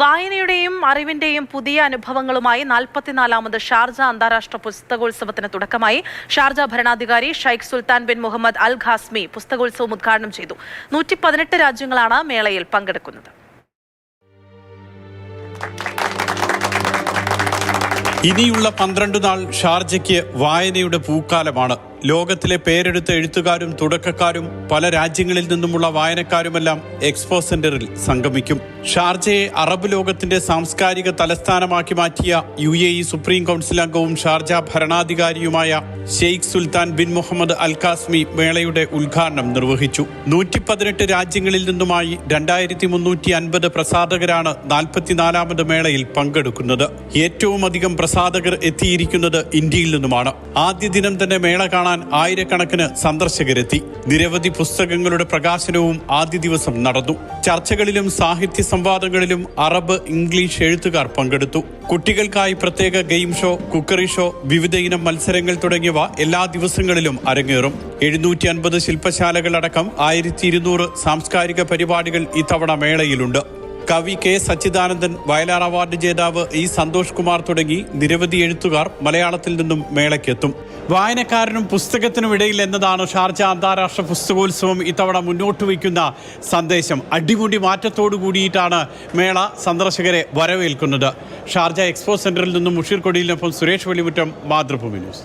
വായനയുടെയും അറിവിന്റെയും പുതിയ അനുഭവങ്ങളുമായി 44ാമത് ഷാർജ അന്താരാഷ്ട്ര പുസ്തകോത്സവത്തിന് തുടക്കമായി. ഷാർജ ഭരണാധികാരി Sheikh Sultan bin Muhammad Al Qasimi പുസ്തകോത്സവം ഉദ്ഘാടനം ചെയ്തു. 118 രാജ്യങ്ങളാണ് മേളയിൽ പങ്കെടുക്കുന്നത്. ഇനിയുള്ള 12 നാൾ ഷാർജയ്ക്ക് വായനയുടെ പൂക്കാലമാണ്. ലോകത്തിലെ പേരെടുത്ത എഴുത്തുകാരും തുടക്കക്കാരും പല രാജ്യങ്ങളിൽ നിന്നുമുള്ള വായനക്കാരുമെല്ലാം എക്സ്പോ സെന്ററിൽ സംഗമിക്കും. ഷാർജയെ അറബ് ലോകത്തിന്റെ സാംസ്കാരിക തലസ്ഥാനമാക്കി മാറ്റിയ UAE സുപ്രീം കൗൺസിൽ അംഗവും ഷാർജ ഭരണാധികാരിയുമായ Sheikh Sultan bin Muhammad Al Qasimi മേളയുടെ ഉദ്ഘാടനം നിർവഹിച്ചു. 118 രാജ്യങ്ങളിൽ നിന്നുമായി 2350 പ്രസാധകരാണ് 44ാമത് മേളയിൽ പങ്കെടുക്കുന്നത്. ഏറ്റവും അധികം പ്രസാധകർ എത്തിയിരിക്കുന്നത് ഇന്ത്യയിൽ നിന്നുമാണ്. ആദ്യ ദിനം തന്നെ മേള കാണാൻ ആയിരക്കണക്കിന് സന്ദർശകരെത്തി. നിരവധി പുസ്തകങ്ങളുടെ പ്രകാശനവും ആദ്യ ദിവസം നടന്നു. ചർച്ചകളിലും സാഹിത്യ സംവാദങ്ങളിലും അറബ്, ഇംഗ്ലീഷ് എഴുത്തുകാർ പങ്കെടുത്തു. കുട്ടികൾക്കായി പ്രത്യേക ഗെയിം ഷോ, കുക്കറി ഷോ, വിവിധ ഇനം മത്സരങ്ങൾ തുടങ്ങിയവ എല്ലാ ദിവസങ്ങളിലും അരങ്ങേറും. 750 ശില്പശാലകളടക്കം 1200 സാംസ്കാരിക പരിപാടികൾ ഇത്തവണ മേളയിലുണ്ട്. കവി കെ സച്ചിദാനന്ദൻ, വയലാർ അവാർഡ് ജേതാവ് ഇ സന്തോഷ് കുമാർ തുടങ്ങി നിരവധി എഴുത്തുകാർ മലയാളത്തിൽ നിന്നും മേളയ്ക്കെത്തും. വായനക്കാരനും പുസ്തകത്തിനും ഇടയിൽ എന്നതാണ് ഷാർജ അന്താരാഷ്ട്ര പുസ്തകോത്സവം ഇത്തവണ മുന്നോട്ട് വയ്ക്കുന്ന സന്ദേശം. അടിമുടി മാറ്റത്തോടു കൂടിയിട്ടാണ് മേള സന്ദർശകരെ വരവേൽക്കുന്നത്. ഷാർജ എക്സ്പോ സെന്ററിൽ നിന്നും മുഷീർ കൊടിയിലിനൊപ്പം സുരേഷ് വെളിമുറ്റം, മാതൃഭൂമി ന്യൂസ്.